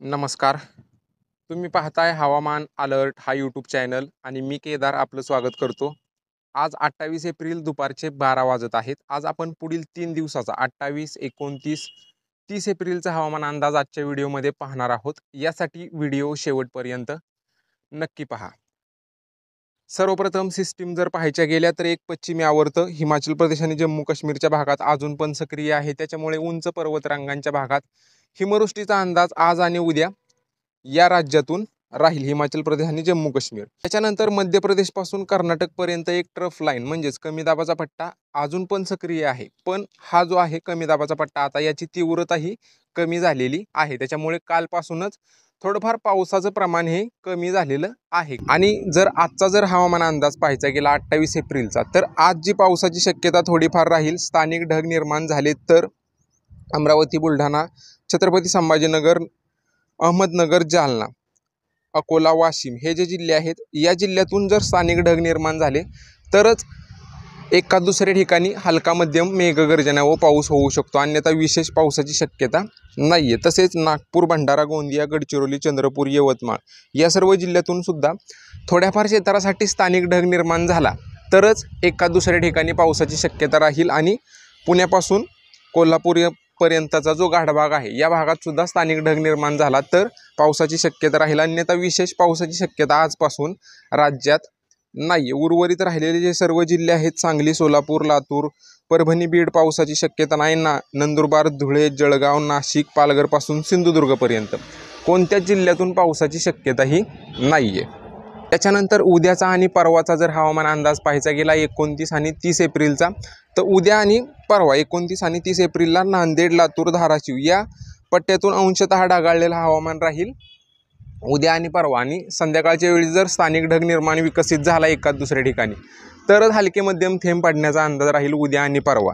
नमस्कार. तुम्ही पाहताय हवामान अलर्ट हा यूट्यूब चॅनल आणि मी केदार आपलं स्वागत करतो. आज 28 एप्रिल दुपारचे 12 वाजत आहेत. आज आपण पुढील 3 दिवसाचा 28, 29, 30 एप्रिलचा हवामान अंदाज आजच्या व्हिडिओमध्ये पाहणार आहोत. यासाठी व्हिडिओ शेवटपर्यंत नक्की पहा. सर्वप्रथम सिस्टीम जर पाहायच्या गेल्या तर एक पश्चिमी आवर्त हिमाचल प्रदेश आणि जम्मू काश्मीरच्या भागात अजून पण सक्रिय आहे. त्याच्यामुळे उंच पर्वतरांगांच्या भागात हिमवृष्टीचा अंदाज आज आणि उद्या या राज्यातून राहील, हिमाचल प्रदेश आणि जम्मू काश्मीर. त्याच्यानंतर मध्य प्रदेश पासून कर्नाटक पर्यंत एक ट्रफ लाईन म्हणजेच कमी दाबाचा पट्टा अजून पण सक्रिय आहे. पण हा जो आहे कमी दाबाचा पट्टा आता याची तीव्रताही कमी झालेली आहे. त्याच्यामुळे कालपासूनच थोडंफार पावसाचं प्रमाण हे कमी झालेलं आहे. आणि जर आजचा जर हवामान अंदाज पाहायचा गेला 28 एप्रिलचा तर आज जी पावसाची शक्यता थोडीफार राहील. स्थानिक ढग निर्माण झाले तर अमरावती, बुलढाणा, छत्रपती संभाजीनगर, अहमदनगर, जालना, अकोला, वाशिम हे जे जिल्हे आहेत या जिल्ह्यातून जर स्थानिक ढग निर्माण झाले तरच एका दुसऱ्या ठिकाणी हलका मध्यम मेघगर्जना व पाऊस होऊ शकतो. अन्यथा विशेष पावसाची शक्यता नाही आहे. तसेच नागपूर, भंडारा, गोंदिया, गडचिरोली, चंद्रपूर, यवतमाळ या सर्व जिल्ह्यातून सुद्धा थोड्याफार क्षेत्रासाठी स्थानिक ढग निर्माण झाला तरच एका दुसऱ्या ठिकाणी पावसाची शक्यता राहील. आणि पुण्यापासून कोल्हापूर पर्यंतचा जो घाटभाग आहे या भागात सुद्धा स्थानिक ढग निर्माण झाला तर पावसाची शक्यता राहील. अन्यथा विशेष पावसाची शक्यता आजपासून राज्यात नाही. उर्वरित राहिलेले जे सर्व जिल्हे आहेत सांगली, सोलापूर, लातूर, परभणी, बीड पावसाची शक्यता नाही. नंदुरबार, धुळे, जळगाव, नाशिक, पालघरपासून सिंधुदुर्गपर्यंत कोणत्याच जिल्ह्यातून पावसाची शक्यताही नाही आहे. त्याच्यानंतर उद्याचा आणि परवाचा जर हवामान अंदाज पाहायचा गेला 29 आणि 30 एप्रिलचा तर उद्या आणि परवा 29 आणि 30 एप्रिलला नांदेड, लातूर, धाराशिव या पट्ट्यातून अंशतः ढगाळलेलं हवामान राहील उद्या आणि परवा. आणि संध्याकाळच्या वेळी जर स्थानिक ढग निर्माण विकसित झाला एका दुसऱ्या ठिकाणी तरच हलके मध्यम थेंब पडण्याचा अंदाज राहील उद्या आणि परवा.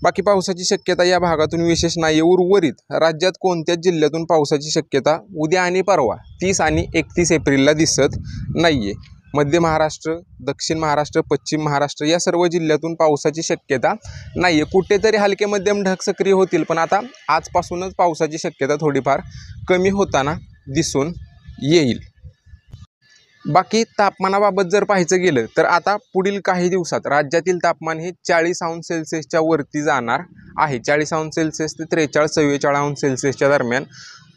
बाकी पावसाची शक्यता या भागातून विशेष नाही. उर्वरित राज्यात कोणत्याच जिल्ह्यातून पावसाची शक्यता उद्या आणि परवा 30 आणि 31 एप्रिलला दिसत नाही आहे. मध्य महाराष्ट्र, दक्षिण महाराष्ट्र, पश्चिम महाराष्ट्र या सर्व जिल्ह्यातून पावसाची शक्यता नाही आहे. कुठेतरी हलके मध्यम ढग सक्रिय होतील पण आता आजपासूनच पावसाची शक्यता थोडीफार कमी होताना दिसून येईल. बाकी तापमानाबाबत जर पाहायचं गेलं तर आता पुढील काही दिवसात राज्यातील तापमान हे 40 अंश सेल्सिअसच्या वरती जाणार आहे. 40 अंश सेल्सिअस ते 43-44 अंश सेल्सिअसच्या दरम्यान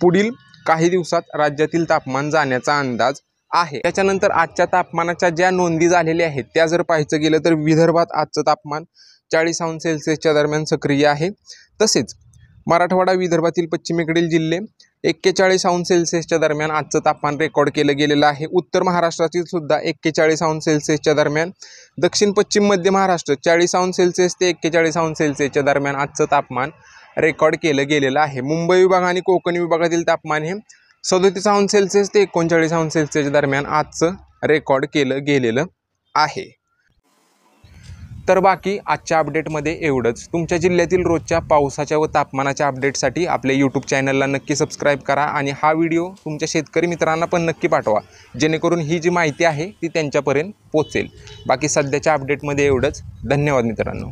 पुढील काही दिवसात राज्यातील तापमान जाण्याचा अंदाज आहे. त्याच्यानंतर आजच्या तापमानाच्या ज्या नोंदी झालेल्या आहेत त्या जर पाहायचं गेलं तर विदर्भात आजचं तापमान 40 अंश सेल्सिअसच्या दरम्यान सक्रिय आहे. तसेच मराठवाडा, विदर्भातील पश्चिमेकडील जिल्हे 41 अंश सेल्सिअसच्या दरम्यान आजचं तापमान रेकॉर्ड केलं गेलेलं आहे. उत्तर महाराष्ट्रातील सुद्धा 41 अंश सेल्सिअसच्या दरम्यान, दक्षिण पश्चिम मध्य महाराष्ट्र 40 अंश सेल्सिअस ते 41 अंश सेल्सिअसच्या दरम्यान आजचं तापमान रेकॉर्ड केलं गेलेलं आहे. मुंबई विभाग आणि कोकण विभागातील तापमान हे 37 अंश सेल्सिअस ते 39 अंश सेल्सिअसच्या दरम्यान आजचं रेकॉर्ड केलं गेलेलं आहे. तर बाकी आजच्या अपडेटमध्ये एवढंच. तुमच्या जिल्ह्यातील रोजच्या पावसाच्या व तापमानाच्या अपडेटसाठी आपल्या यूट्यूब चॅनलला नक्की सबस्क्राईब करा आणि हा व्हिडिओ तुमच्या शेतकरी मित्रांना पण नक्की पाठवा जेणेकरून ही जी माहिती आहे ती त्यांच्यापर्यंत पोहोचेल. बाकी सध्याच्या अपडेटमध्ये एवढंच. धन्यवाद मित्रांनो.